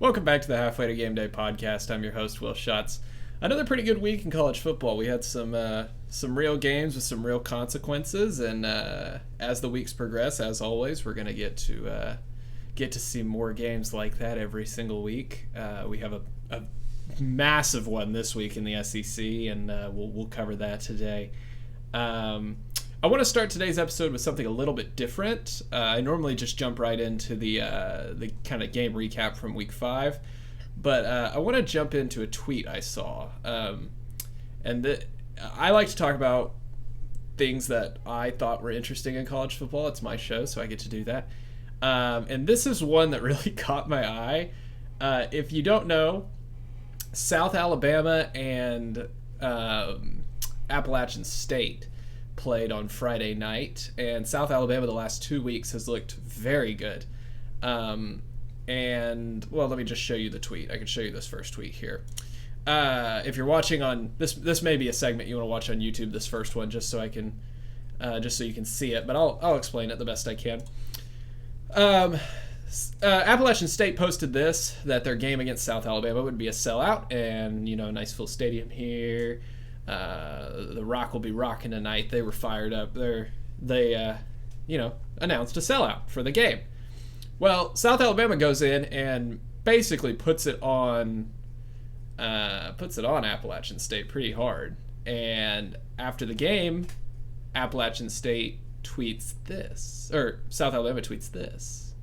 Welcome back to the Halfway to Game Day podcast. I'm your host, Will Schatz. Another pretty good week in college football. We had some real games with some real consequences, and as the weeks progress, as always, we're gonna get to see more games like that every single week. We have a massive one this week in the SEC, and we'll cover that today. I want to start today's episode with something a little bit different. I normally just jump right into the kind of game recap from week 5, but I want to jump into a tweet I saw. I like to talk about things that I thought were interesting in college football. It's my show, so I get to do that. And this is one that really caught my eye. If you don't know, South Alabama and Appalachian State played on Friday night, and South Alabama the last 2 weeks has looked very good. And well, let me just show you the tweet. I can show you this first tweet here. If you're watching on this may be a segment you want to watch on YouTube, this first one, just so you can see it, but I'll explain it the best I can. Appalachian State posted that their game against South Alabama would be a sellout, and nice full stadium here. The Rock will be rocking tonight. They were fired up. They announced a sellout for the game. Well, South Alabama goes in and basically puts it on Appalachian State pretty hard. And after the game, Appalachian State tweets this, or South Alabama tweets this.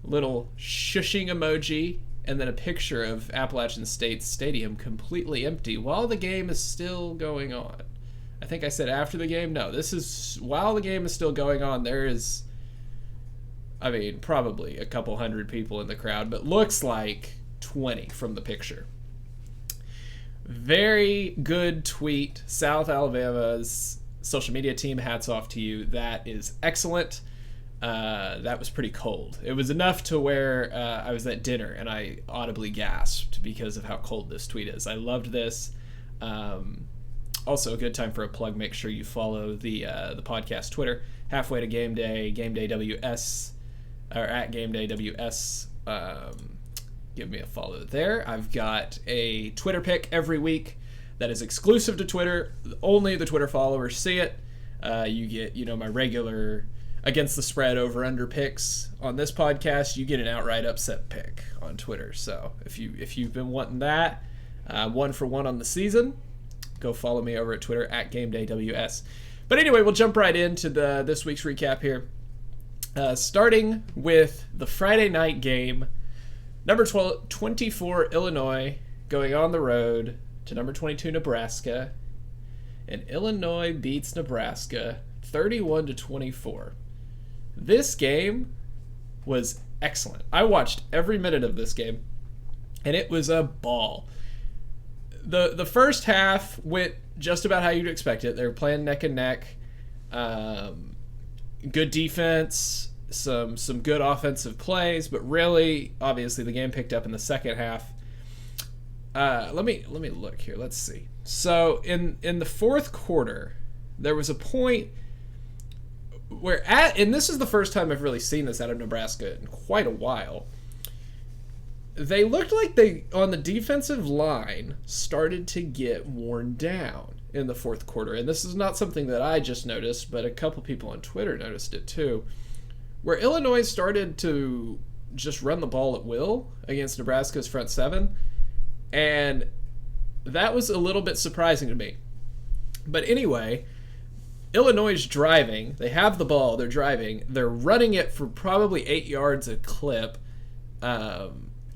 Little shushing emoji, and then a picture of Appalachian State's stadium completely empty while the game is still going on. I think I said after the game. No, this is while the game is still going on. There is, probably a couple hundred people in the crowd, but looks like 20 from the picture. Very good tweet. South Alabama's social media team, hats off to you. That is excellent. That was pretty cold. It was enough to where I was at dinner and I audibly gasped because of how cold this tweet is. I loved this. Also, a good time for a plug. Make sure you follow the podcast Twitter, Halfway to Game Day, Game Day WS, or at Game Day WS. Give me a follow there. I've got a Twitter pick every week that is exclusive to Twitter. Only the Twitter followers see it. You get my regular against the spread over-under picks on this podcast. You get an outright upset pick on Twitter. So if you've been wanting that, 1 for 1 on the season, go follow me over at Twitter at GameDayWS. But anyway, we'll jump right into this week's recap here. Starting with the Friday night game, number 24 Illinois going on the road to number 22 Nebraska, and Illinois beats Nebraska 31-24. This game was excellent. I watched every minute of this game, and it was a ball. The first half went just about how you'd expect it. They were playing neck and neck. Good defense, some good offensive plays, but really, obviously, the game picked up in the second half. Let me look here. Let's see. So in the fourth quarter, there was a point and this is the first time I've really seen this out of Nebraska in quite a while. They looked like they, on the defensive line, started to get worn down in the fourth quarter. And this is not something that I just noticed, but a couple people on Twitter noticed it too. Where Illinois started to just run the ball at will against Nebraska's front seven. And that was a little bit surprising to me. But anyway, Illinois is driving. They have the ball. They're driving. They're running it for probably 8 yards a clip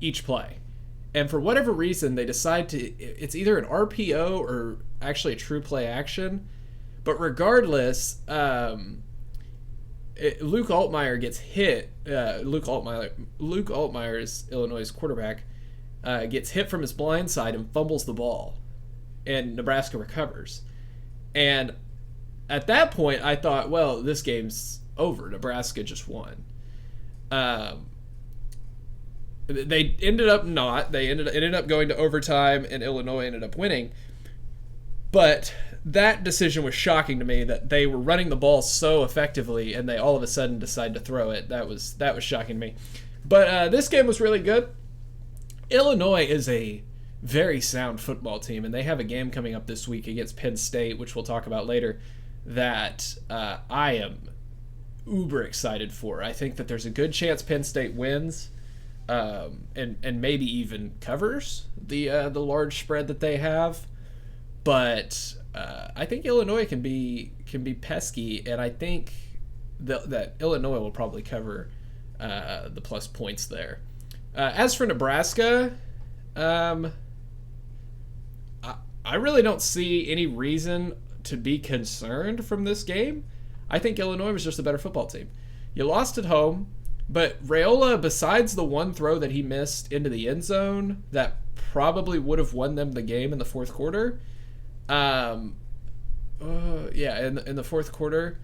each play. And for whatever reason, they decide to... It's either an RPO or actually a true play action. But regardless, Luke Altmaier gets hit. Luke Altmaier is Illinois' quarterback. Gets hit from his blind side and fumbles the ball. And Nebraska recovers. And at that point, I thought, well, this game's over. Nebraska just won. They ended up not. They ended up going to overtime, and Illinois ended up winning. But that decision was shocking to me, that they were running the ball so effectively, and they all of a sudden decided to throw it. That was shocking to me. But this game was really good. Illinois is a very sound football team, and they have a game coming up this week against Penn State, which we'll talk about later, that I am uber excited for. I think that there's a good chance Penn State wins, and maybe even covers the large spread that they have. But I think Illinois can be pesky, and I think that Illinois will probably cover the plus points there. As for Nebraska, I really don't see any reason to be concerned from this game. I think Illinois was just a better football team. You lost at home, but Raiola, besides the one throw that he missed into the end zone that probably would have won them the game in the fourth quarter, in the fourth quarter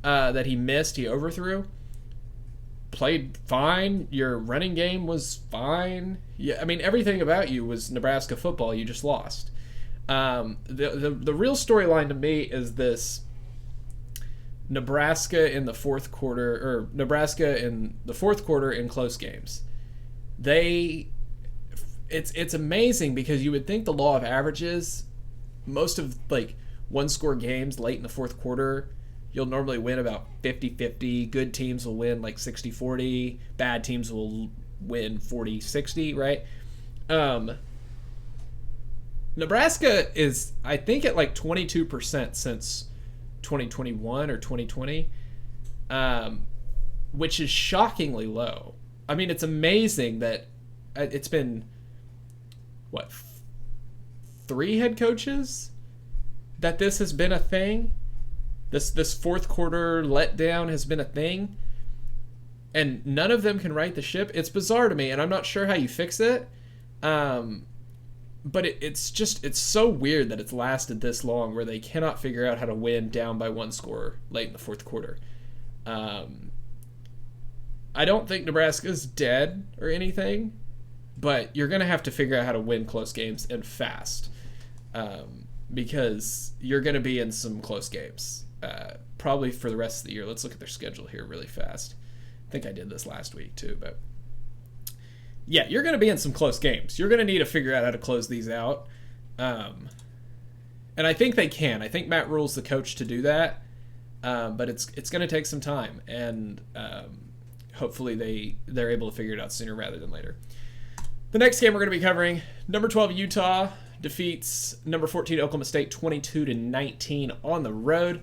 that he missed, he overthrew, played fine. Your running game was fine. Yeah, I mean, everything about you was Nebraska football. You just lost. The real storyline to me is this: Nebraska in the fourth quarter in close games. It's amazing because you would think the law of averages, most of like one score games late in the fourth quarter, you'll normally win about 50-50. Good teams will win like 60-40. Bad teams will win 40-60, right? Nebraska is, I think, at like 22% since 2021 or 2020, which is shockingly low. I mean, it's amazing that it's been, what, 3 head coaches that this has been a thing? This fourth quarter letdown has been a thing, and none of them can right the ship. It's bizarre to me, and I'm not sure how you fix it. But it's so weird that it's lasted this long, where they cannot figure out how to win down by one score late in the fourth quarter. I don't think Nebraska's dead or anything, but you're going to have to figure out how to win close games and fast, because you're going to be in some close games. Probably for the rest of the year. Let's look at their schedule here really fast. I think I did this last week too, but yeah, you're going to be in some close games. You're going to need to figure out how to close these out. And I think they can. I think Matt Rule's the coach to do that. But it's going to take some time, and hopefully they're able to figure it out sooner rather than later. The next game we're going to be covering, number 12 Utah defeats number 14 Oklahoma State 22-19 on the road.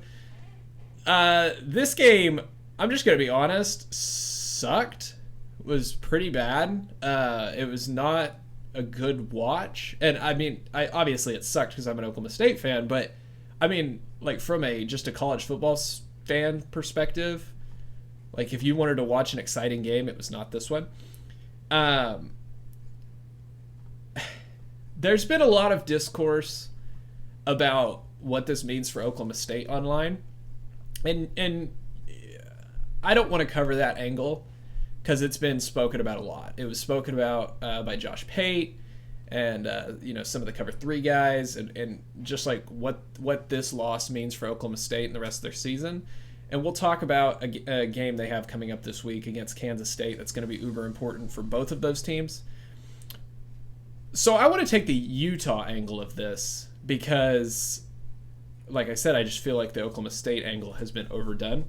This game, I'm just going to be honest, sucked. Was pretty bad. It was not a good watch. And I mean, obviously it sucked because I'm an Oklahoma State fan, but I mean, like from just a college football fan perspective, like if you wanted to watch an exciting game, it was not this one. There's been a lot of discourse about what this means for Oklahoma State online. And I don't want to cover that angle because it's been spoken about a lot. It was spoken about by Josh Pate and some of the Cover 3 guys, and just like what this loss means for Oklahoma State and the rest of their season. And we'll talk about a game they have coming up this week against Kansas State that's going to be uber important for both of those teams. So I want to take the Utah angle of this because, like I said, I just feel like the Oklahoma State angle has been overdone.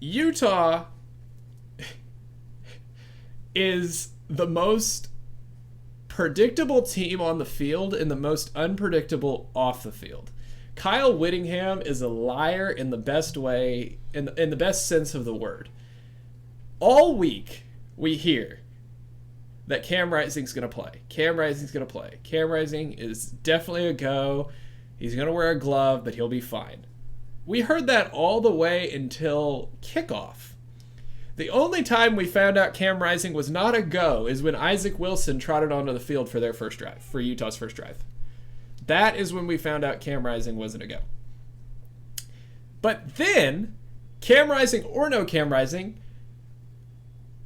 Utah is the most predictable team on the field and the most unpredictable off the field. Kyle Whittingham is a liar in the best way, in the best sense of the word. All week we hear that Cam Rising's going to play. Cam Rising's going to play. Cam Rising is definitely a go. He's going to wear a glove, but he'll be fine. We heard that all the way until kickoff. The only time we found out Cam Rising was not a go is when Isaac Wilson trotted onto the field for their first drive, for Utah's first drive. That is when we found out Cam Rising wasn't a go. But then, Cam Rising or no Cam Rising,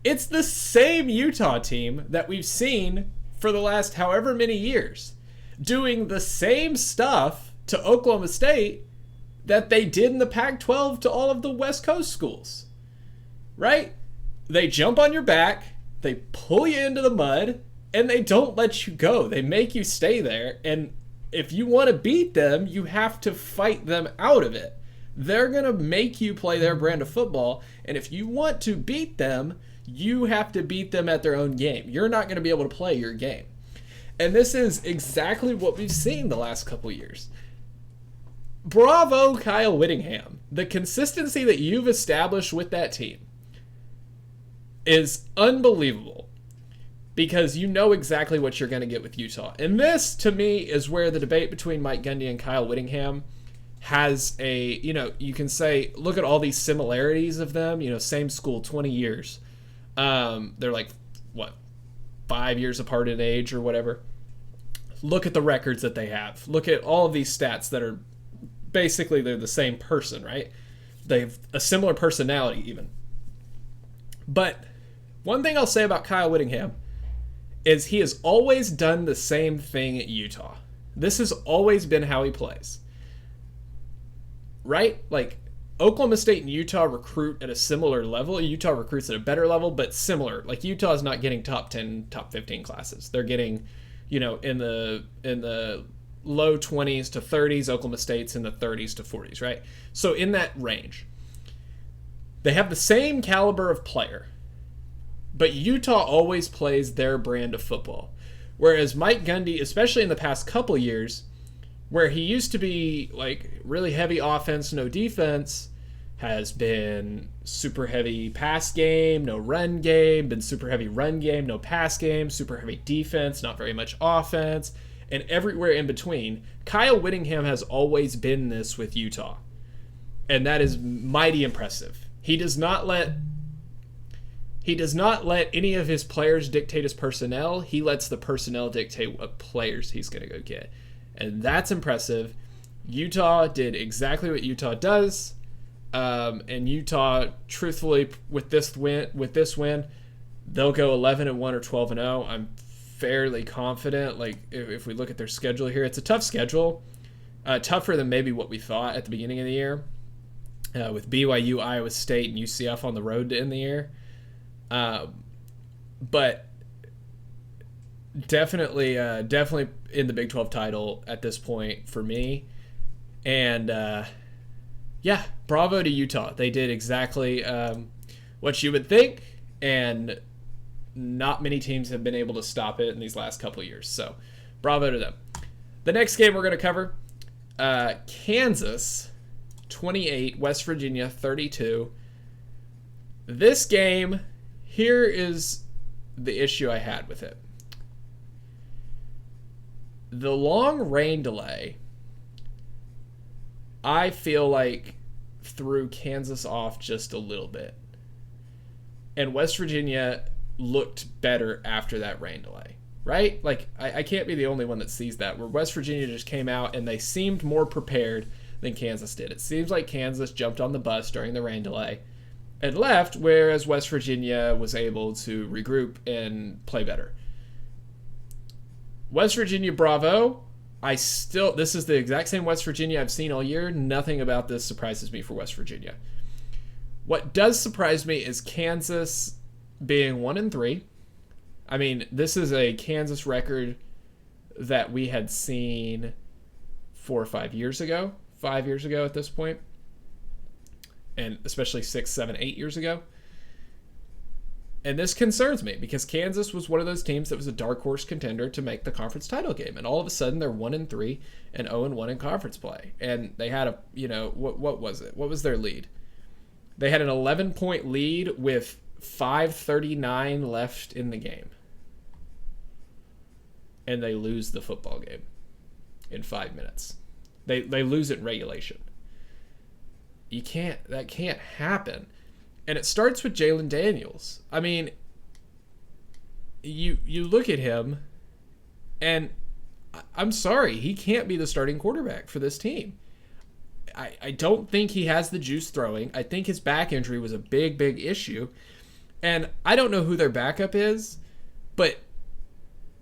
it's the same Utah team that we've seen for the last however many years, doing the same stuff to Oklahoma State that they did in the Pac-12 to all of the West Coast schools. Right? They jump on your back, they pull you into the mud, and they don't let you go. They make you stay there. And if you want to beat them, you have to fight them out of it. They're going to make you play their brand of football. And if you want to beat them, you have to beat them at their own game. You're not going to be able to play your game. And this is exactly what we've seen the last couple years. Bravo, Kyle Whittingham. The consistency that you've established with that team is unbelievable, because you know exactly what you're going to get with Utah. And this, to me, is where the debate between Mike Gundy and Kyle Whittingham has a, you can say, look at all these similarities of them, same school, 20 years. They're like, 5 years apart in age or whatever. Look at the records that they have. Look at all of these stats that are basically, they're the same person, right? They have a similar personality even. But one thing I'll say about Kyle Whittingham is he has always done the same thing at Utah. This has always been how he plays. Right? Like, Oklahoma State and Utah recruit at a similar level. Utah recruits at a better level, but similar. Like, Utah's not getting top 10, top 15 classes. They're getting, in the low 20s to 30s. Oklahoma State's in the 30s to 40s, right? So in that range. They have the same caliber of player, but Utah always plays their brand of football. Whereas Mike Gundy, especially in the past couple years, where he used to be like really heavy offense, no defense, has been super heavy pass game, no run game, been super heavy run game, no pass game, super heavy defense, not very much offense, and everywhere in between. Kyle Whittingham has always been this with Utah, and that is mighty impressive. He does not let any of his players dictate his personnel. He lets the personnel dictate what players he's going to go get. And that's impressive. Utah did exactly what Utah does. And Utah, truthfully, with this win, they'll go 11-1 or 12-0. I'm fairly confident. Like, if we look at their schedule here, it's a tough schedule. Tougher than maybe what we thought at the beginning of the year. With BYU, Iowa State, and UCF on the road to end the year. But definitely in the Big 12 title at this point for me. And bravo to Utah. They did exactly what you would think, and not many teams have been able to stop it in these last couple of years. So bravo to them. The next game we're going to cover, Kansas 28, West Virginia 32. This game, here is the issue I had with it. The long rain delay, I feel like, threw Kansas off just a little bit. And West Virginia looked better after that rain delay, right? Like, I can't be the only one that sees that, where West Virginia just came out and they seemed more prepared than Kansas did. It seems like Kansas jumped on the bus during the rain delay and left, whereas West Virginia was able to regroup and play better. West Virginia, bravo. This is the exact same West Virginia I've seen all year. Nothing about this surprises me for West Virginia. What does surprise me is Kansas being 1-3. I mean, this is a Kansas record that we had seen 4 or 5 years ago. 5 years ago at this point, and especially 6, 7, 8 years ago. And this concerns me because Kansas was one of those teams that was a dark horse contender to make the conference title game, and all of a sudden they're 1-3 and 0-1 in conference play. And they had what was it? What was their lead? They had an 11-point lead with 5:39 left in the game, and they lose the football game in 5 minutes. They lose it in regulation. That can't happen. And it starts with Jalen Daniels. I mean, you look at him, and I'm sorry, he can't be the starting quarterback for this team. I don't think he has the juice throwing. I think his back injury was a big, big issue. And I don't know who their backup is, but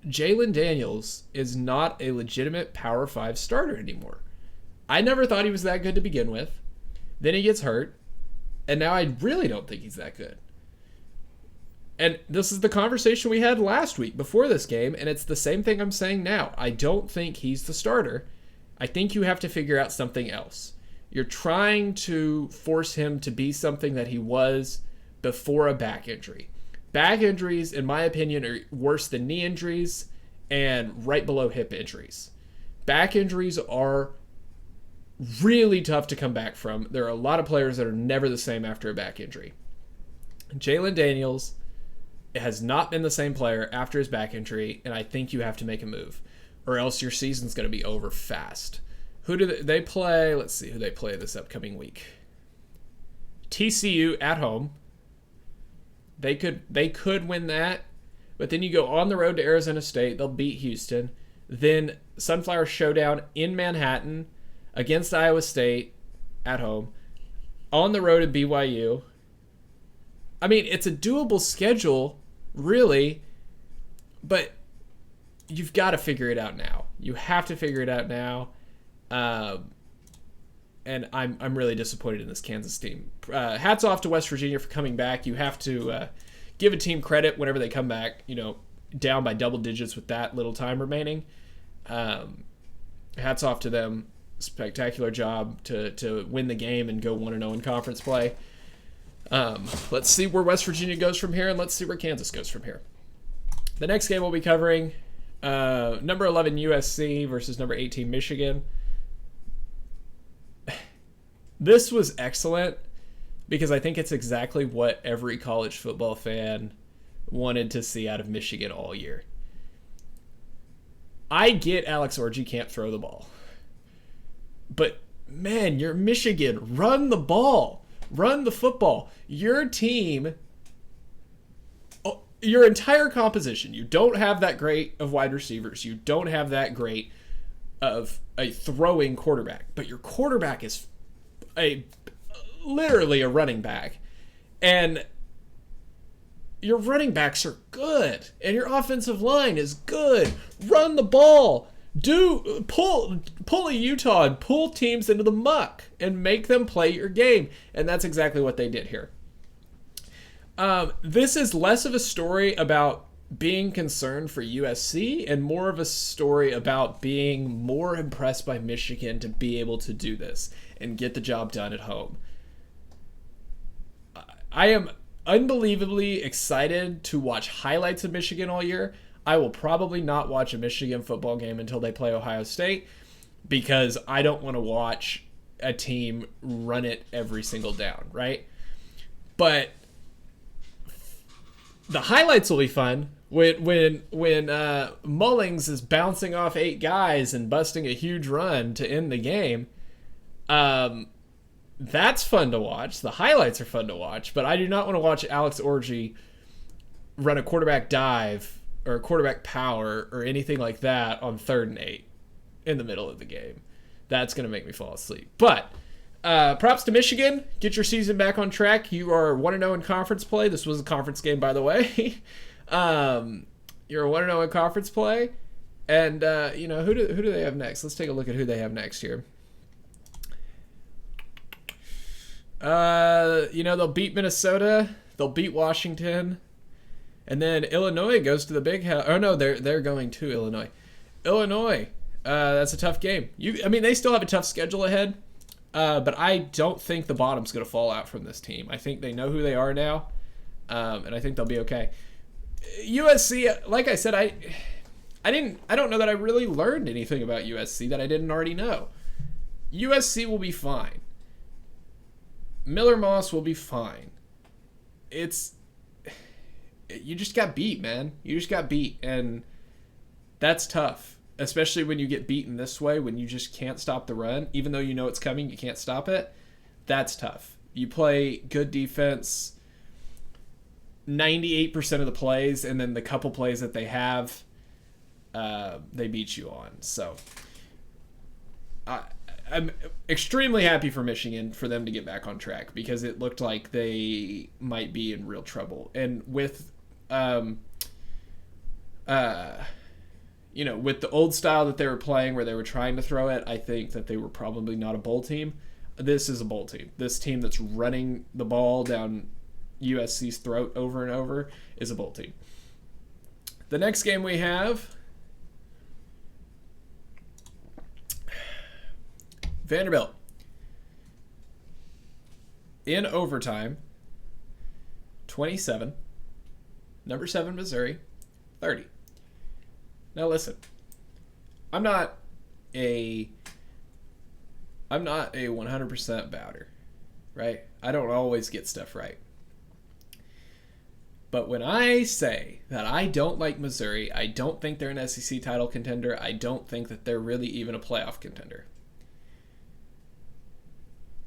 Jalen Daniels is not a legitimate Power 5 starter anymore. I never thought he was that good to begin with. Then he gets hurt, and now I really don't think he's that good. And this is the conversation we had last week before this game, and it's the same thing I'm saying now. I don't think he's the starter. I think you have to figure out something else. You're trying to force him to be something that he was before a back injury. Back injuries, in my opinion, are worse than knee injuries and right below hip injuries. Back injuries are really tough to come back from. There are a lot of players that are never the same after a back injury. Jalon Daniels has not been the same player after his back injury, and I think you have to make a move, or else your season's going to be over fast. Who do they play? Let's see who they play this upcoming week. TCU at home. They could win that, but then you go on the road to Arizona State. They'll beat Houston. Then Sunflower Showdown in Manhattan against Iowa State at home. On the road at BYU. I mean, it's a doable schedule, really, but you've got to figure it out now. You have to figure it out now. And I'm really disappointed in this Kansas team. Hats off to West Virginia for coming back. You have to give a team credit whenever they come back, down by double digits with that little time remaining. Hats off to them. Spectacular job to win the game and go 1-0 in conference play. Let's see where West Virginia goes from here, and let's see where Kansas goes from here. The next game we'll be covering, number 11 USC versus number 18 Michigan. This was excellent because I think it's exactly what every college football fan wanted to see out of Michigan all year. I get Alex Orji can't throw the ball. But, man, you're Michigan. Run the ball. Run the football. Your team, your entire composition, you don't have that great of wide receivers. You don't have that great of a throwing quarterback. But your quarterback is literally a running back. And your running backs are good. And your offensive line is good. Run the ball. Pull a Utah and pull teams into the muck and make them play your game. And that's exactly what they did here. This is less of a story about being concerned for USC and more of a story about being more impressed by Michigan to be able to do this and get the job done at home. I am unbelievably excited to watch highlights of Michigan all year. I will probably not watch a Michigan football game until they play Ohio State because I don't want to watch a team run it every single down, right? But the highlights will be fun when Mullings is bouncing off 8 guys and busting a huge run to end the game. That's fun to watch. The highlights are fun to watch, but I do not want to watch Alex Orji run a quarterback dive or quarterback power or anything like that on 3rd and 8 in the middle of the game. That's going to make me fall asleep. But props to Michigan. Get your season back on track. You are 1-0 in conference play. This was a conference game, by the way. You're 1-0 in conference play. And, who do they have next? Let's take a look at who they have next here. They'll beat Minnesota. They'll beat Washington. And then Illinois goes to the Big House. Oh, no, they're going to Illinois. Illinois, that's a tough game. They still have a tough schedule ahead, but I don't think the bottom's going to fall out from this team. I think they know who they are now, and I think they'll be okay. USC, like I said, I don't know that I really learned anything about USC that I didn't already know. USC will be fine. Miller Moss will be fine. You just got beat, man. You just got beat, and that's tough, especially when you get beaten this way, when you just can't stop the run. Even though you know it's coming, you can't stop it. That's tough. You play good defense 98% of the plays, and then the couple plays that they have, they beat you on. So I'm extremely happy for Michigan for them to get back on track because it looked like they might be in real trouble. And with with the old style that they were playing where they were trying to throw it, I think that they were probably not a bowl team. This is a bowl team. This team that's running the ball down USC's throat over and over is a bowl team. The next game we have, Vanderbilt. In overtime, 27. Number 7, Missouri, 30. Now listen, I'm not a 100% bouter, right? I don't always get stuff right. But when I say that I don't like Missouri, I don't think they're an SEC title contender, I don't think that they're really even a playoff contender.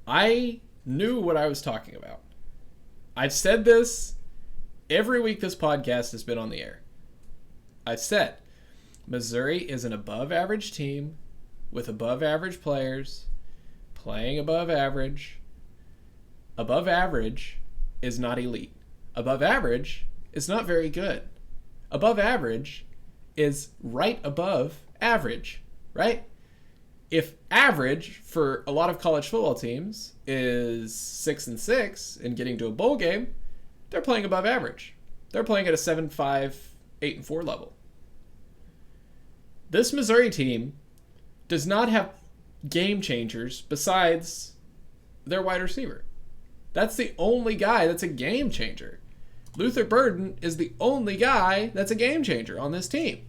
I knew what I was talking about. I've said this every week this podcast has been on the air. I've said Missouri is an above average team with above average players playing above average. Above average is not elite. Above average is not very good. Above average is right above average, right? If average for a lot of college football teams is 6-6 and getting to a bowl game, they're playing above average. They're playing at a 7-5, 8-4 level. This Missouri team does not have game changers besides their wide receiver. That's the only guy that's a game changer. Luther Burden is the only guy that's a game changer on this team.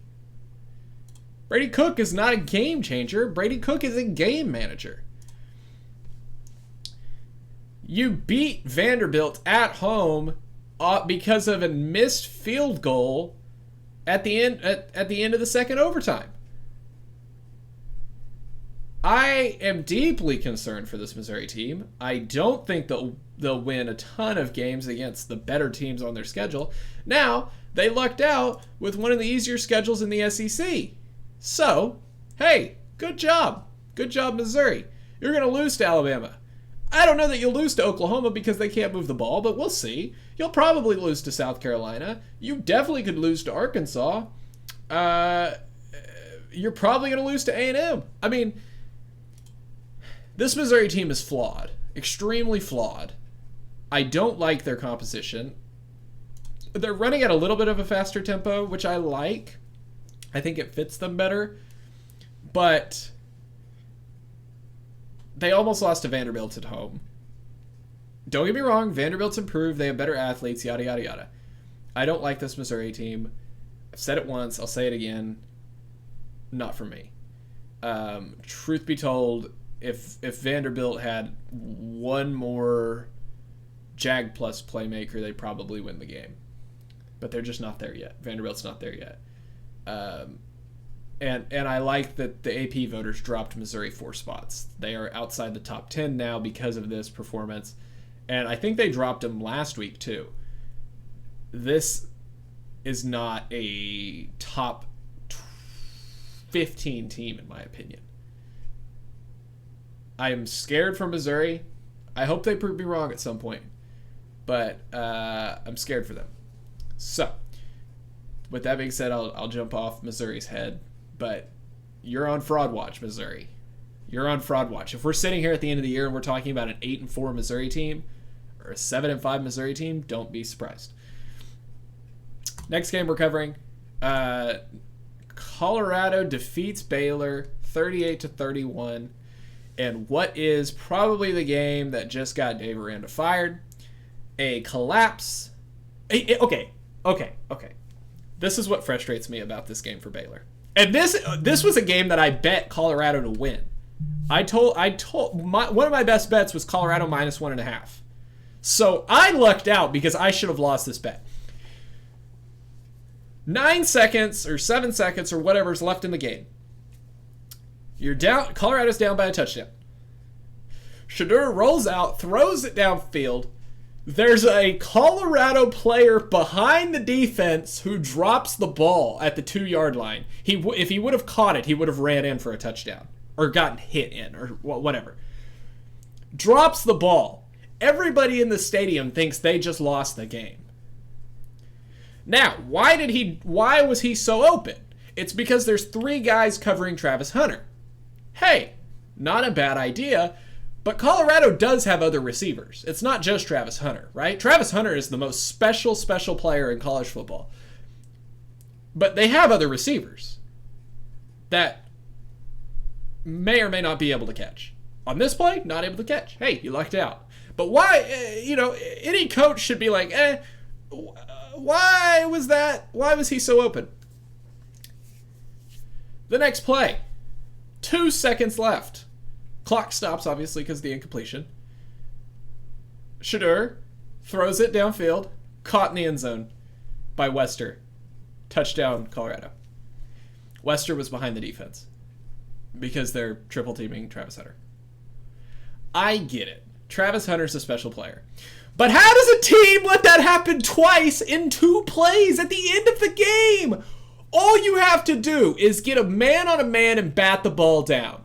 Brady Cook is not a game changer. Brady Cook is a game manager. You beat Vanderbilt at home because of a missed field goal at the end of the second overtime. I am deeply concerned for this Missouri team. I don't think they'll win a ton of games against the better teams on their schedule. Now, they lucked out with one of the easier schedules in the SEC. So, hey, good job. Good job, Missouri. You're going to lose to Alabama. I don't know that you'll lose to Oklahoma because they can't move the ball, but we'll see. You'll probably lose to South Carolina. You definitely could lose to Arkansas. You're probably going to lose to A&M. I mean, this Missouri team is flawed. Extremely flawed. I don't like their composition. They're running at a little bit of a faster tempo, which I like. I think it fits them better. But they almost lost to Vanderbilt at home. Don't get me wrong, Vanderbilt's improved. They have better athletes, yada, yada, yada. I don't like this Missouri team. I've said it once. I'll say it again. Not for me. Truth be told, if Vanderbilt had one more Jag Plus playmaker, they'd probably win the game. But they're just not there yet. Vanderbilt's not there yet. And I like that the AP voters dropped Missouri 4 spots. They are outside the top 10 now because of this performance. And I think they dropped them last week too. This is not a top 15 team in my opinion. I am scared for Missouri. I hope they prove me wrong at some point. But I'm scared for them. So, with that being said, I'll jump off Missouri's head. But you're on fraud watch, Missouri. You're on fraud watch. If we're sitting here at the end of the year and we're talking about an 8-4 Missouri team or a 7-5 Missouri team, don't be surprised. Next game we're covering, Colorado defeats Baylor 38-31. And what is probably the game that just got Dave Aranda fired? A collapse. Okay. This is what frustrates me about this game for Baylor. And this was a game that I bet Colorado to win. One of my best bets was Colorado minus 1.5. So I lucked out because I should have lost this bet. 9 seconds or 7 seconds or whatever's left in the game. You're down. Colorado's down by a touchdown. Shedeur rolls out, throws it downfield. There's a Colorado player behind the defense who drops the ball at the 2-yard line. If he would have caught it, he would have ran in for a touchdown or gotten hit in or whatever. Drops the ball. Everybody in the stadium thinks they just lost the game. Now, why was he so open? It's because there's 3 guys covering Travis Hunter. Hey, not a bad idea, But Colorado does have other receivers. It's not just Travis Hunter, right? Travis Hunter is the most special player in college football. But they have other receivers that may or may not be able to catch. On this play, not able to catch. Hey, you lucked out. But why, any coach should be like, why was that? Why was he so open? The next play, 2 seconds left. Clock stops, obviously, because of the incompletion. Shedeur throws it downfield, caught in the end zone by Wester. Touchdown, Colorado. Wester was behind the defense because they're triple teaming Travis Hunter. I get it. Travis Hunter's a special player. But how does a team let that happen twice in 2 plays at the end of the game? All you have to do is get a man on a man and bat the ball down.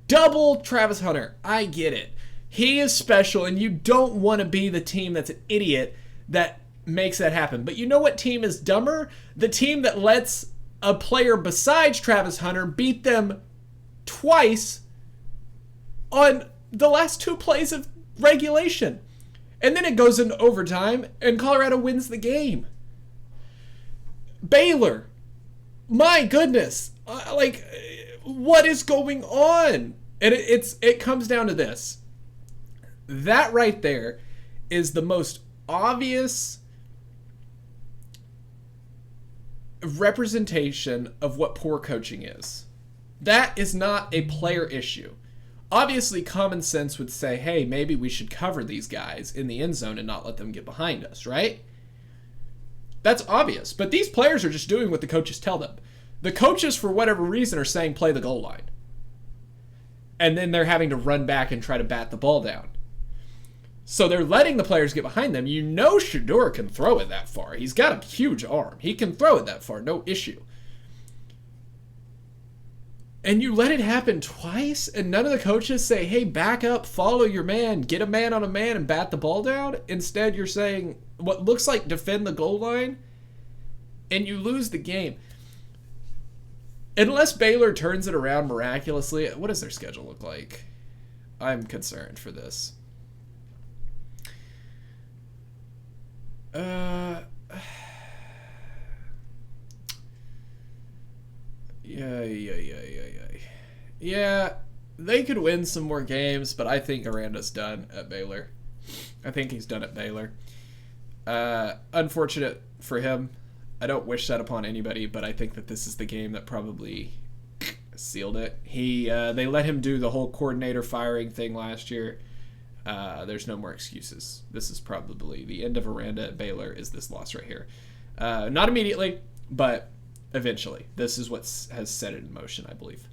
Double Travis Hunter. I get it. He is special, and you don't want to be the team that's an idiot that makes that happen. But you know what team is dumber? The team that lets a player besides Travis Hunter beat them twice on the last 2 plays of regulation. And then it goes into overtime, and Colorado wins the game. Baylor. My goodness. What is going on? And it comes down to this. That right there is the most obvious representation of what poor coaching is. That is not a player issue. Obviously, common sense would say, hey, maybe we should cover these guys in the end zone and not let them get behind us, right? That's obvious. But these players are just doing what the coaches tell them. The coaches, for whatever reason, are saying play the goal line. And then they're having to run back and try to bat the ball down. So they're letting the players get behind them. You know Shedeur can throw it that far. He's got a huge arm. He can throw it that far, no issue. And you let it happen twice, and none of the coaches say, hey, back up, follow your man, get a man on a man and bat the ball down. Instead, you're saying what looks like defend the goal line, and you lose the game. Unless Baylor turns it around miraculously, what does their schedule look like? I'm concerned for this. Yeah, they could win some more games, but I think Aranda's done at Baylor. I think he's done at Baylor. Unfortunate for him. I don't wish that upon anybody, but I think that this is the game that probably sealed it. They let him do the whole coordinator firing thing last year. There's no more excuses. This is probably the end of Aranda at Baylor is this loss right here. Not immediately, but eventually. This is what has set it in motion, I believe.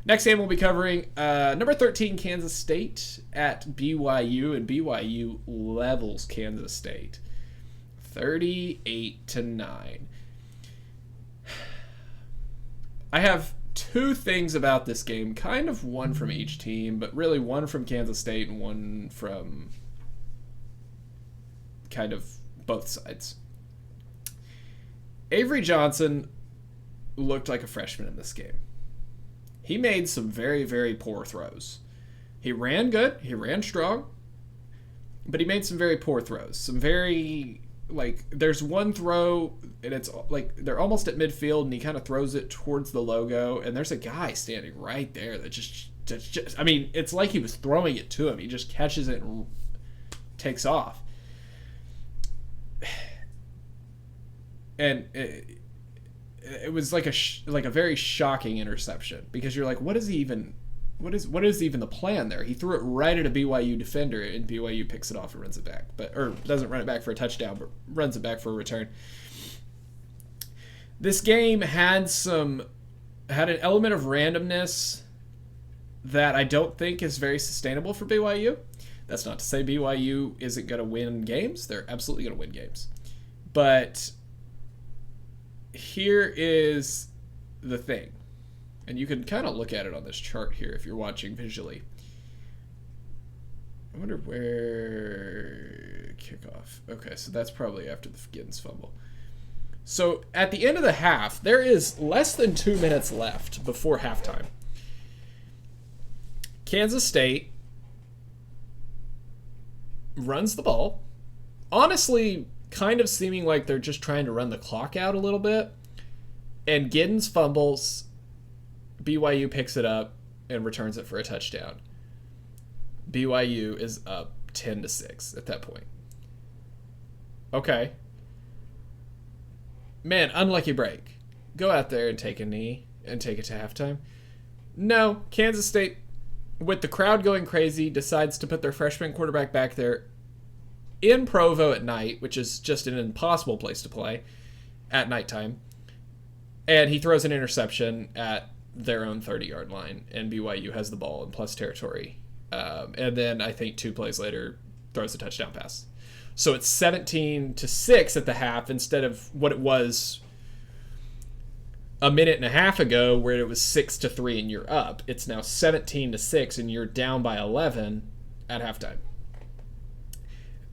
Next game we'll be covering number 13 Kansas State at BYU, and BYU levels Kansas State 38-9. I have 2 things about this game, kind of one from each team, but really one from Kansas State and one from kind of both sides. Avery Johnson looked like a freshman in this game. He made some very, very poor throws. He ran good. He ran strong. But he made some very poor throws. Some very, there's one throw, and it's they're almost at midfield, and he kind of throws it towards the logo, and there's a guy standing right there that just it's like he was throwing it to him. He just catches it and takes off. And it was like a very shocking interception, because you're like, what is even the plan there? He threw it right at a BYU defender, and BYU picks it off and runs it back, or doesn't run it back for a touchdown, but runs it back for a return. This game had an element of randomness that I don't think is very sustainable for BYU. That's not to say BYU isn't going to win games. They're absolutely going to win games. But here is the thing, and you can kind of look at it on this chart here if you're watching visually. I wonder where kickoff. Okay, so that's probably after the Giddens fumble. So at the end of the half, there is less than 2 minutes left before halftime. Kansas State runs the ball. Honestly, kind of seeming like they're just trying to run the clock out a little bit. And Giddens fumbles. BYU picks it up and returns it for a touchdown. BYU is up 10-6 at that point. Okay. Man, unlucky break. Go out there and take a knee and take it to halftime. No, Kansas State, with the crowd going crazy, decides to put their freshman quarterback back there in Provo at night, which is just an impossible place to play at nighttime. And he throws an interception at their own 30-yard line, and BYU has the ball in plus territory. And then I think 2 plays later, throws a touchdown pass. So it's 17-6 at the half instead of what it was a minute and a half ago where it was 6-3 and you're up. It's now 17-6 and you're down by 11 at halftime.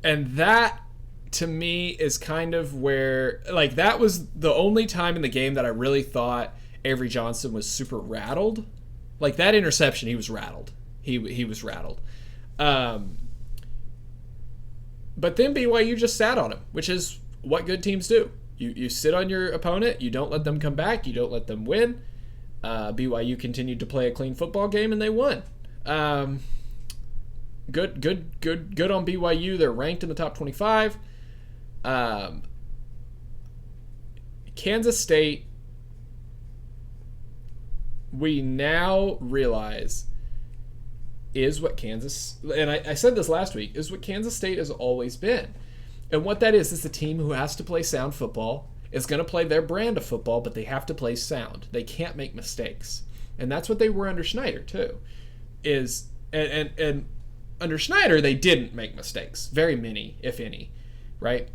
And that, to me, is kind of where, like, that was the only time in the game that I really thought Avery Johnson was super rattled. Like, that interception, he was rattled. He was rattled. But then BYU just sat on him, which is what good teams do. You sit on your opponent, you don't let them come back, you don't let them win. BYU continued to play a clean football game, and they won. Good on BYU. They're ranked in the top 25. Kansas State, we now realize, is what Kansas, and I said this last week, is what Kansas State has always been. And what that is a team who has to play sound football, is going to play their brand of football, but they have to play sound. They can't make mistakes. And that's what they were under Schneider, too. And under Schneider, they didn't make mistakes. Very many, if any, right?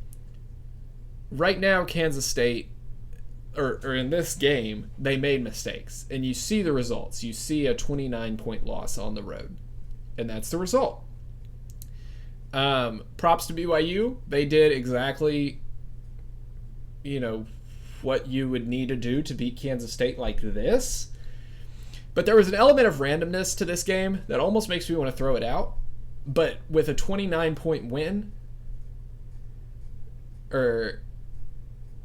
Right now, Kansas State, or in this game, they made mistakes. And you see the results. You see a 29-point loss on the road. And that's the result. Props to BYU. They did exactly, what you would need to do to beat Kansas State like this. But there was an element of randomness to this game that almost makes me want to throw it out. But with a 29-point win, a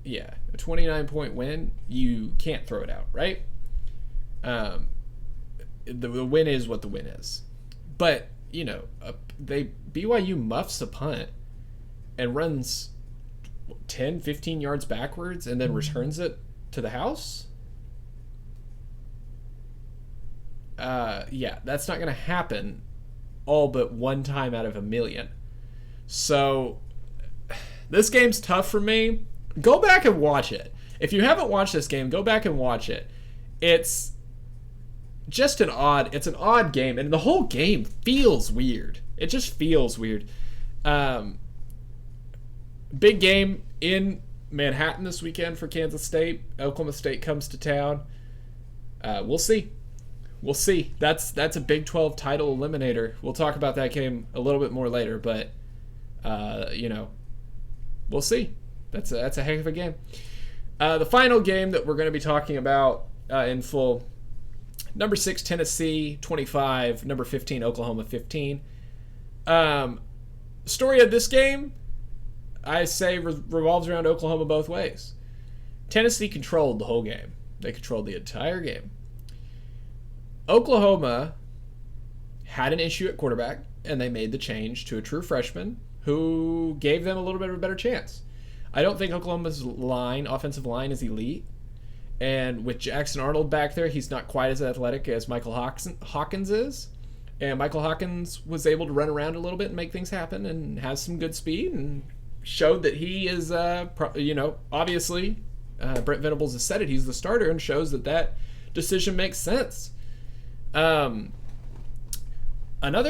29-point win, you can't throw it out, right? The win is what the win is. But, BYU muffs a punt and runs 10, 15 yards backwards and then returns it to the house. That's not going to happen all but one time out of a million. So this game's tough for me. Go back and watch it. If you haven't watched this game, go back and watch it. It's just an odd game, and the whole game feels weird. It just feels weird. Big game in Manhattan this weekend for Kansas State. Oklahoma State comes to town. We'll see. That's a Big 12 title eliminator. We'll talk about that game a little bit more later, but we'll see. That's a heck of a game. The final game that we're going to be talking about in full: number 6 Tennessee 25, number 15 Oklahoma 15. Story of this game, I say, revolves around Oklahoma both ways. Tennessee controlled the whole game. They controlled the entire game. Oklahoma had an issue at quarterback, and they made the change to a true freshman who gave them a little bit of a better chance. I don't think Oklahoma's offensive line is elite. And with Jackson Arnold back there, he's not quite as athletic as Michael Hawkins is. And Michael Hawkins was able to run around a little bit and make things happen and has some good speed and showed that he is, obviously, Brent Venables has said it, he's the starter, and shows that decision makes sense. Another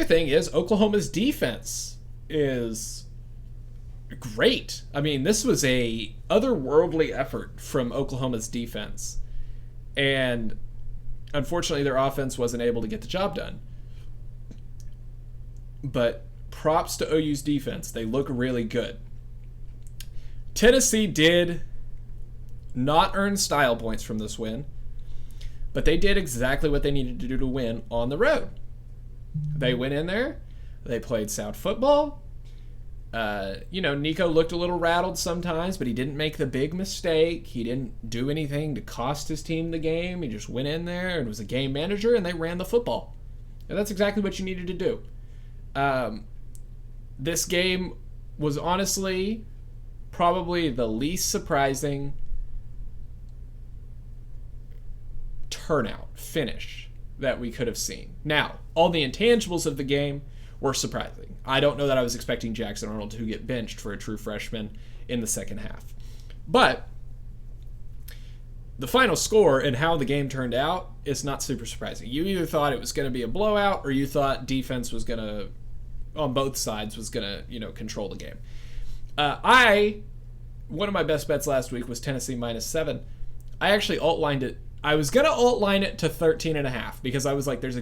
thing is Oklahoma's defense is great. I mean, this was a otherworldly effort from Oklahoma's defense, and unfortunately their offense wasn't able to get the job done. But props to OU's defense. They look really good. Tennessee did not earn style points from this win, but they did exactly what they needed to do to win on the road. They went in there, they played sound football, Nico looked a little rattled sometimes, but he didn't make the big mistake. He didn't do anything to cost his team the game. He just went in there and was a game manager, and they ran the football. And that's exactly what you needed to do. This game was honestly probably the least surprising finish that we could have seen. Now, all the intangibles of the game were surprising. I don't know that I was expecting Jackson Arnold to get benched for a true freshman in the second half. But the final score and how the game turned out is not super surprising. You either thought it was going to be a blowout, or you thought defense was going to, on both sides, was going to, control the game. One of my best bets last week was Tennessee -7. I actually alt-lined it. I was going to alt-line it to 13.5 because I was like, there was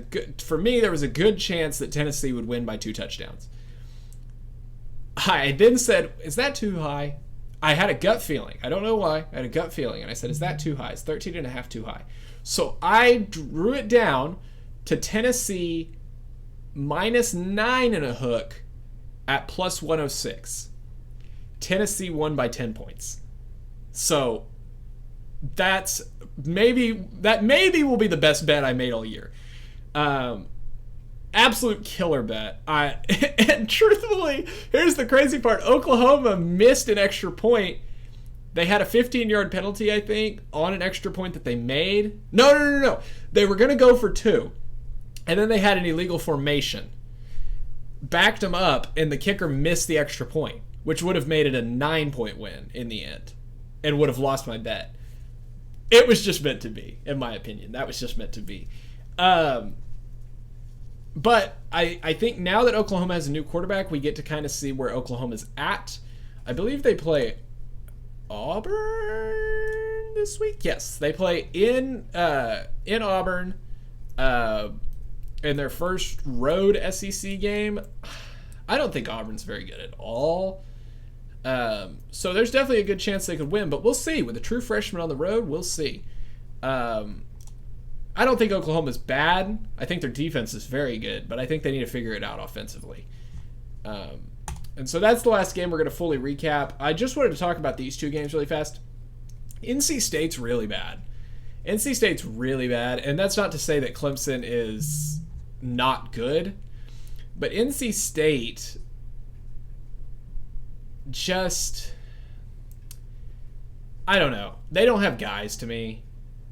a good chance that Tennessee would win by 2 touchdowns. I then said, is that too high? I had a gut feeling. I don't know why. I had a gut feeling. And I said, is that too high? Is 13.5 too high? So I drew it down to Tennessee -9 and a hook at +106. Tennessee won by 10 points. So that maybe will be the best bet I made all year. Absolute killer bet. And truthfully, here's the crazy part. Oklahoma missed an extra point. They had a 15-yard penalty, I think, on an extra point that they made. No. They were going to go for 2. And then they had an illegal formation. Backed them up, and the kicker missed the extra point, which would have made it a 9-point win in the end and would have lost my bet. It was just meant to be, in my opinion. That was just meant to be. But I think now that Oklahoma has a new quarterback, we get to kind of see where Oklahoma's at. I believe they play Auburn this week. Yes, they play in Auburn in their first road SEC game. I don't think Auburn's very good at all. So there's definitely a good chance they could win, but we'll see. With a true freshman on the road, we'll see. I don't think Oklahoma's bad. I think their defense is very good, but I think they need to figure it out offensively. And so that's the last game we're going to fully recap. I just wanted to talk about these 2 games really fast. NC State's really bad. NC State's really bad, and that's not to say that Clemson is not good, but NC State just, I don't know. They don't have guys to me.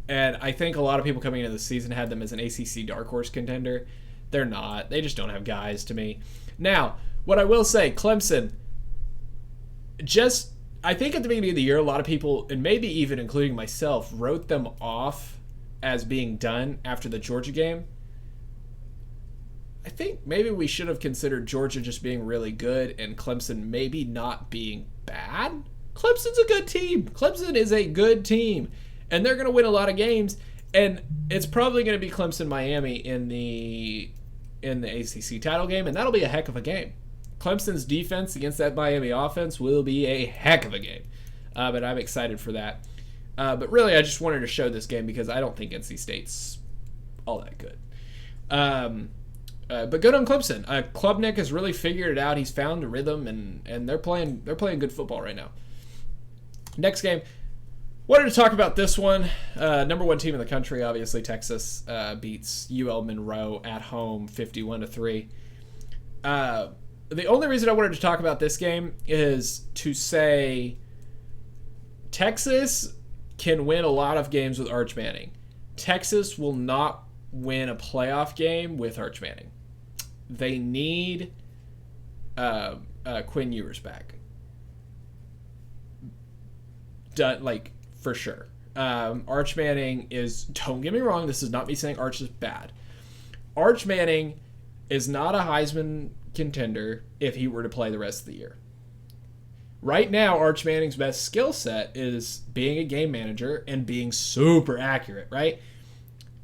And I think a lot of people coming into the season had them as an ACC dark horse contender. They're not. They just don't have guys to me. Now, what I will say, Clemson, I think at the beginning of the year, a lot of people, and maybe even including myself, wrote them off as being done after the Georgia game. I think maybe we should have considered Georgia just being really good and Clemson maybe not being bad. Clemson's a good team. Clemson is a good team. And they're going to win a lot of games. And it's probably going to be Clemson-Miami in the ACC title game. And that'll be a heck of a game. Clemson's defense against that Miami offense will be a heck of a game. But I'm excited for that. But really, I just wanted to show this game because I don't think NC State's all that good. But good on Clemson. Klubnik has really figured it out. He's found a rhythm, and they're playing good football right now. Next game, wanted to talk about this one. Number 1 team in the country, obviously Texas beats UL Monroe at home, 51-3. The only reason I wanted to talk about this game is to say Texas can win a lot of games with Arch Manning. Texas will not win a playoff game with Arch Manning. They need Quinn Ewers back. For sure. Arch Manning is, don't get me wrong, this is not me saying Arch is bad. Arch Manning is not a Heisman contender if he were to play the rest of the year. Right now, Arch Manning's best skill set is being a game manager and being super accurate, right?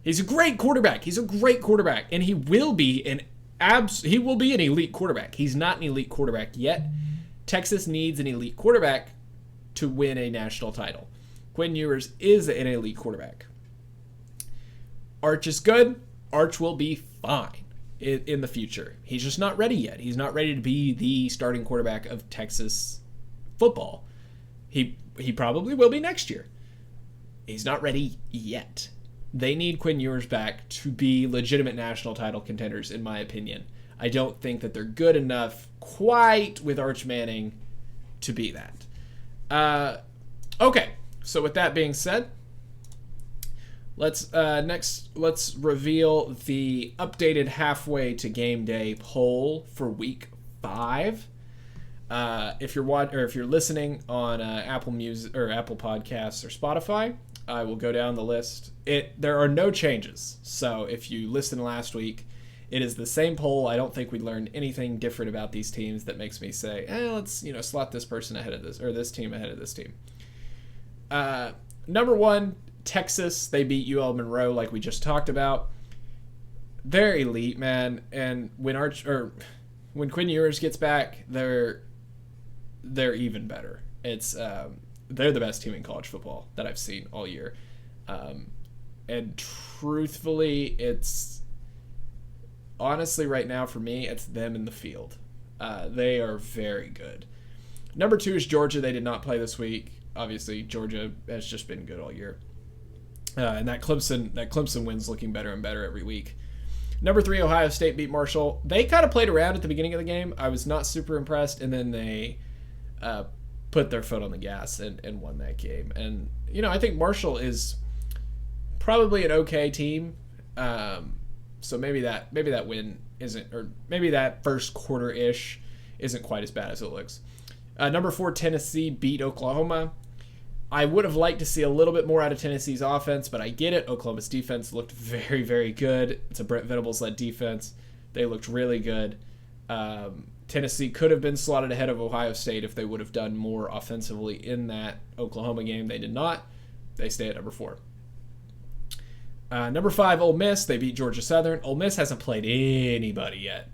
He's a great quarterback. And he will be an elite quarterback. He's not an elite quarterback yet. Texas needs an elite quarterback to win a national title. Quinn Ewers is an elite quarterback. Arch is good. Arch will be fine. in the future. He's just not ready yet. He's not ready to be the starting quarterback of Texas football. He probably will be next year. He's not ready yet. They need Quinn Ewers back to be legitimate national title contenders, in my opinion. I don't think that they're good enough quite with Arch Manning to be that. Okay, so with that being said, let's reveal the updated halfway to game day poll for week 5. If you're listening on Apple Music or Apple Podcasts or Spotify, I will go down the list. There are no changes. So if you listened last week, it is the same poll. I don't think we learned anything different about these teams that makes me say, let's slot this person ahead of this, or this team ahead of this team. Number 1, Texas. They beat UL Monroe like we just talked about. They're elite, man. And when Quinn Ewers gets back, they're even better. They're the best team in college football that I've seen all year. And truthfully, honestly right now for me, it's them in the field. They are very good. Number 2 is Georgia. They did not play this week. Obviously, Georgia has just been good all year. And that Clemson win's looking better and better every week. Number 3, Ohio State beat Marshall. They kind of played around at the beginning of the game. I was not super impressed, and then they put their foot on the gas and won that game. And I think Marshall is probably an okay team. So maybe that win isn't, or maybe that first quarter-ish isn't quite as bad as it looks. Number 4, Tennessee beat Oklahoma. I would have liked to see a little bit more out of Tennessee's offense, but I get it. Oklahoma's defense looked very, very good. It's a Brent Venables-led defense. They looked really good. Tennessee could have been slotted ahead of Ohio State if they would have done more offensively in that Oklahoma game. They did not. They stay at number 4. Number 5, Ole Miss. They beat Georgia Southern. Ole Miss hasn't played anybody yet.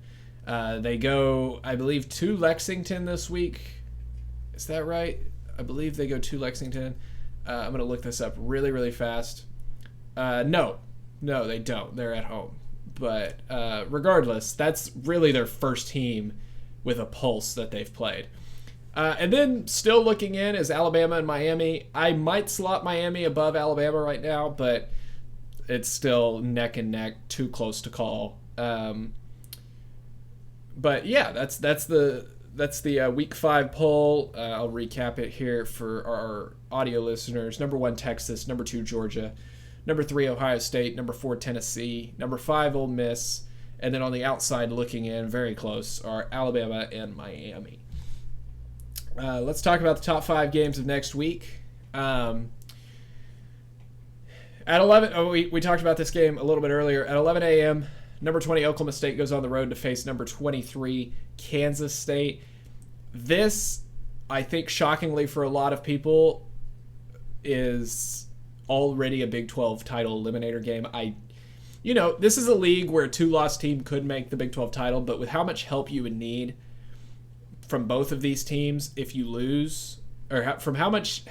They go, I believe, to Lexington this week. Is that right? I believe they go to Lexington. I'm going to look this up really, really fast. No, they don't. They're at home. But regardless, that's really their first team with a pulse that they've played. And then still looking in is Alabama and Miami. I might slot Miami above Alabama right now, but it's still neck and neck, too close to call. But yeah, that's the week 5 poll. I'll recap it here for our audio listeners. Number 1, Texas. Number 2, Georgia. Number 3, Ohio State. Number 4, Tennessee. Number 5, Ole Miss. And then on the outside looking in, very close, are Alabama and Miami. Let's talk about the top 5 games of next week. At 11, we talked about this game a little bit earlier. At 11 a.m., number 20, Oklahoma State goes on the road to face number 23, Kansas State. This, I think, shockingly for a lot of people, is already a Big 12 title eliminator game. This is a league where a 2-loss team could make the Big 12 title, but with how much help you would need from both of these teams if you lose, or how much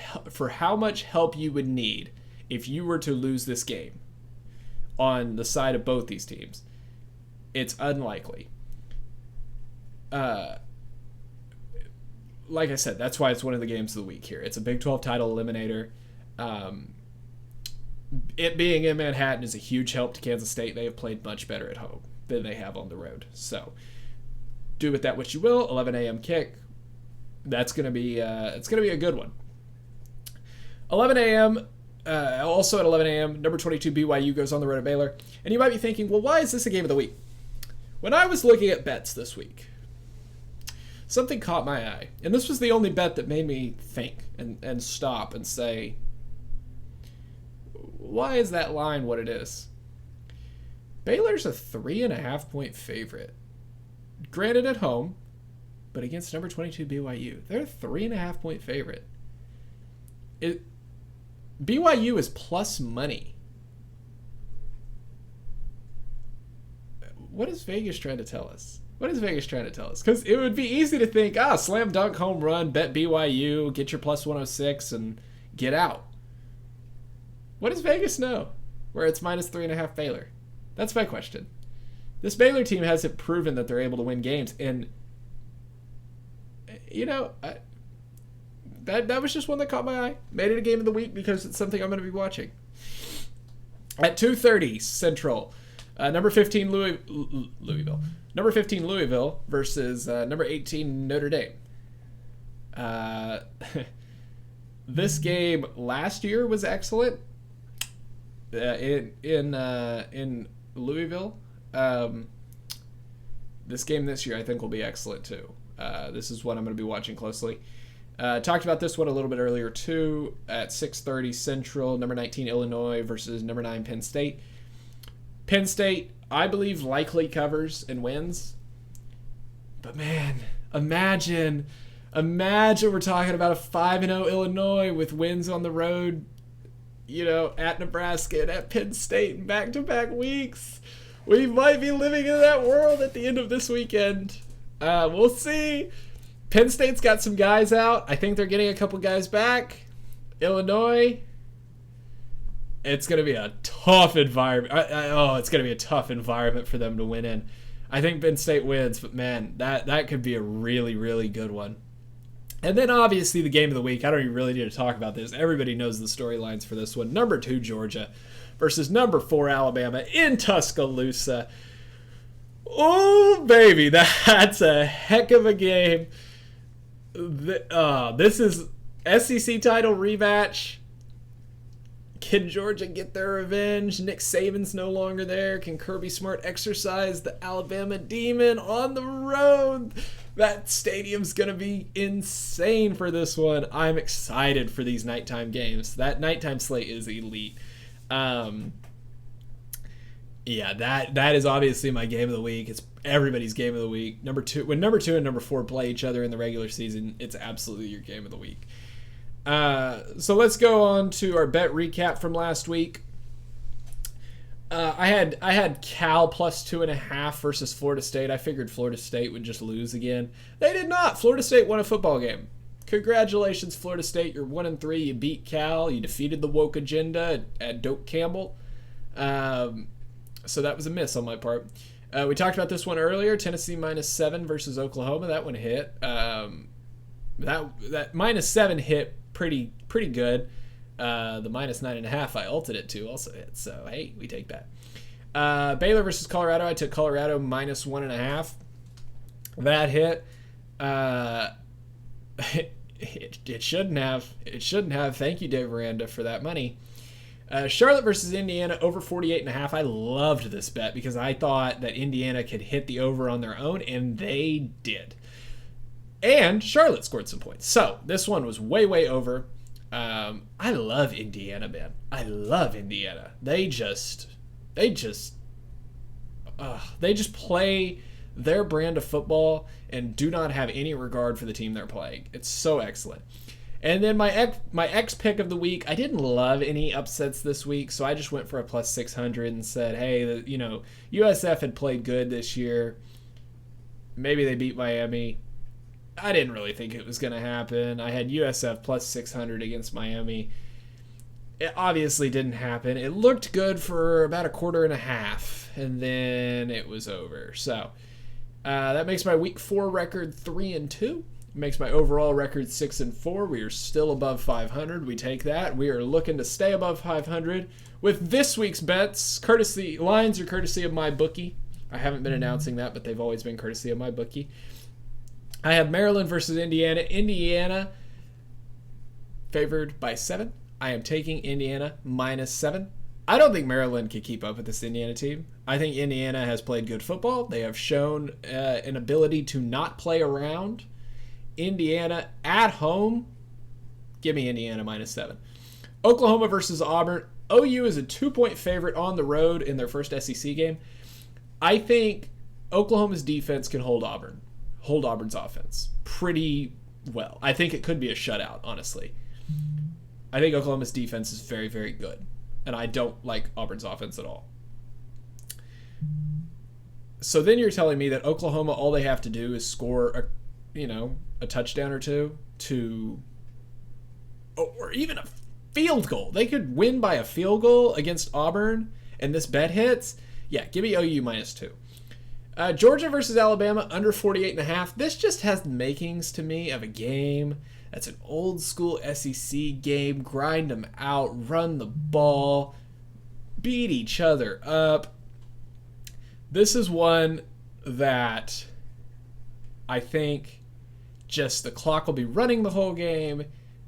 help you would need if you were to lose this game on the side of both these teams, it's unlikely. Like I said, that's why it's one of the games of the week here. It's a Big 12 title eliminator. It being in Manhattan is a huge help to Kansas State. They have played much better at home than they have on the road. So do with that what you will. 11 a.m. kick. That's going to be it's going to be a good one. 11 a.m. Also at 11 a.m., number 22 BYU goes on the road at Baylor. And you might be thinking, well, why is this a game of the week? When I was looking at bets this week, something caught my eye. And this was the only bet that made me think and stop and say, why is that line what it is? Baylor's a 3.5-point favorite. Granted at home, but against number 22 BYU. They're a 3.5-point favorite. BYU is plus money. What is Vegas trying to tell us? Because it would be easy to think, slam dunk home run, bet BYU, get your plus 106, and get out. What does Vegas know where it's minus 3.5 Baylor? That's my question. this Baylor team hasn't proven that they're able to win games. And, that was just one that caught my eye. Made it a game of the week because it's something I'm going to be watching. At 2:30 Central, number 15 Louisville. Number 15 Louisville versus number 18 Notre Dame. This game last year was excellent in Louisville. This game this year I think will be excellent too. This is what I'm going to be watching closely. Talked about this one a little bit earlier too. At 6:30 Central, number 19 Illinois versus number 9 Penn State. Penn State, I believe, likely covers and wins. But man, imagine we're talking about a 5-0 Illinois with wins on the road, at Nebraska and at Penn State in back-to-back weeks. We might be living in that world at the end of this weekend. We'll see. Penn State's got some guys out. I think they're getting a couple guys back. Illinois, it's going to be a tough environment. It's going to be a tough environment for them to win in. I think Penn State wins, but man, that could be a really, really good one. And then obviously the game of the week. I don't even really need to talk about this. Everybody knows the storylines for this one. Number 2 Georgia versus number 4 Alabama in Tuscaloosa. Oh, baby, that's a heck of a game. This is SEC title rematch. Can Georgia get their revenge? Nick Saban's no longer there. Can Kirby Smart exercise the Alabama demon on the road? That stadium's going to be insane for this one. I'm excited for these nighttime games. That nighttime slate is elite. That is obviously my game of the week. It's everybody's game of the week. When number 2 and number 4 play each other in the regular season, it's absolutely your game of the week. So let's go on to our bet recap from last week. I had Cal plus 2.5 versus Florida State. I figured Florida State would just lose again. They did not. Florida State won a football game. Congratulations, Florida State. You're 1-3. You beat Cal. You defeated the woke agenda at Doak Campbell. So that was a miss on my part. We talked about this one earlier. Tennessee -7 versus Oklahoma. That one hit. That -7 hit pretty good. The -9.5 I ulted it to also hit. So hey, we take that. Baylor versus Colorado. I took Colorado -1.5. That hit. It shouldn't have. It shouldn't have. Thank you, Dave Aranda, for that money. Charlotte versus Indiana over 48.5. I loved this bet because I thought that Indiana could hit the over on their own, and they did. And Charlotte scored some points. So this one was way over. I love Indiana, man. I love Indiana. They just play their brand of football and do not have any regard for the team they're playing. It's so excellent. And then my X pick of the week, I didn't love any upsets this week, so I just went for a plus 600 and said, hey, USF had played good this year. Maybe they beat Miami. I didn't really think it was going to happen. I had USF plus 600 against Miami. It obviously didn't happen. It looked good for about a quarter and a half, and then it was over. So that makes my week 4 record 3-2. Makes my overall record 6-4. We are still above 500. We take that. We are looking to stay above 500 with this week's bets. Lines are courtesy of my bookie. I haven't been announcing that, but they've always been courtesy of my bookie. I have Maryland versus Indiana. Indiana favored by 7. I am taking Indiana -7. I don't think Maryland can keep up with this Indiana team. I think Indiana has played good football. They have shown an ability to not play around. Indiana at home, give me Indiana -7. Oklahoma versus Auburn. OU is a 2-point favorite on the road in their first SEC game. I think Oklahoma's defense can hold Auburn's offense pretty well. I think it could be a shutout, honestly. I think Oklahoma's defense is very, very good, and I don't like Auburn's offense at all. So then you're telling me that Oklahoma, all they have to do is score a touchdown or two or even a field goal. They could win by a field goal against Auburn, and this bet hits. Yeah, give me OU -2. Georgia versus Alabama, under 48.5. This just has the makings to me of a game that's an old school SEC game. Grind them out, run the ball, beat each other up. This is one that I think just the clock will be running the whole game.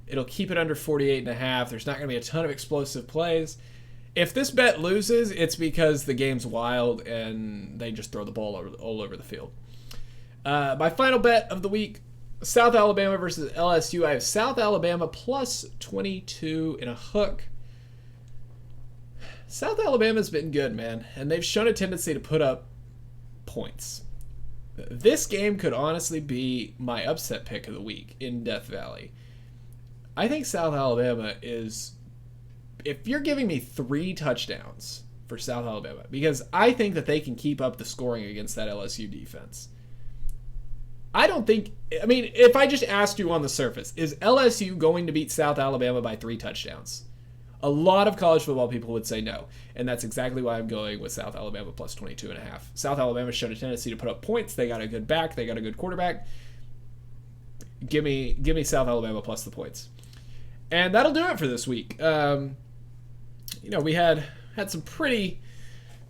It'll keep it under 48.5. There's not going to be a ton of explosive plays. If this bet loses, it's because the game's wild and they just throw the ball all over the field. My final bet of the week, South Alabama versus LSU. I have South Alabama plus 22 in a hook. South Alabama's been good, man, and they've shown a tendency to put up points. This game could honestly be my upset pick of the week in Death Valley. I think South Alabama is, if you're giving me 3 touchdowns for South Alabama, because I think that they can keep up the scoring against that LSU defense. I don't think, I mean, if I just asked you on the surface, is LSU going to beat South Alabama by 3 touchdowns? A lot of college football people would say no, and that's exactly why I'm going with South Alabama plus 22.5. South Alabama showed a tendency to put up points. They got a good back. They got a good quarterback. Give me South Alabama plus the points. And that'll do it for this week. We had some pretty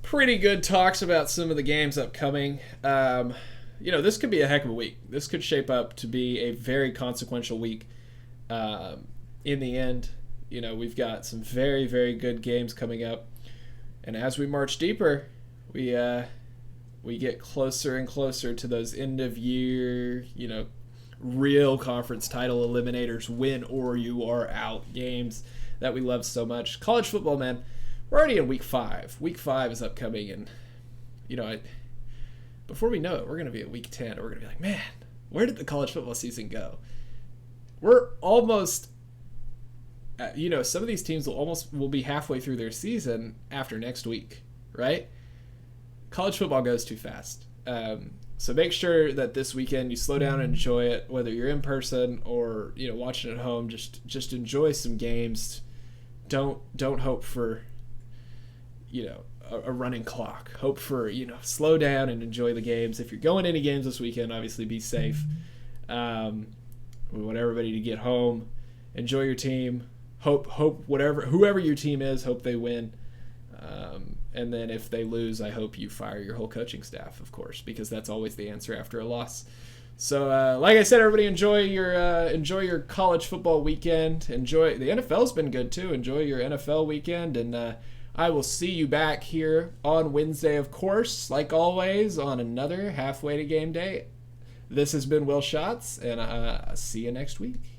good talks about some of the games upcoming. This could be a heck of a week. This could shape up to be a very consequential week. In the end, we've got some very, very good games coming up. And as we march deeper, we get closer and closer to those end of year, real conference title eliminators, win or you are out games that we love so much. College football, man, we're already in week 5. Week 5 is upcoming, and before we know it, we're going to be at week 10. We're going to be like, man, where did the college football season go? We're almost, some of these teams will be halfway through their season after next week, right? College football goes too fast. So make sure that this weekend you slow down and enjoy it, whether you're in person or watching at home. Just enjoy some games. Don't hope for a running clock. Hope for slow down and enjoy the games. If you're going to any games this weekend, obviously be safe. We want everybody to get home. Enjoy your team. Hope whoever your team is, hope they win. And then if they lose, I hope you fire your whole coaching staff, of course, because that's always the answer after a loss. So, like I said, everybody enjoy your college football weekend. Enjoy the NFL's been good too. Enjoy your NFL weekend, and I will see you back here on Wednesday, of course, like always, on another halfway to game day. This has been Will Schatz, and see you next week.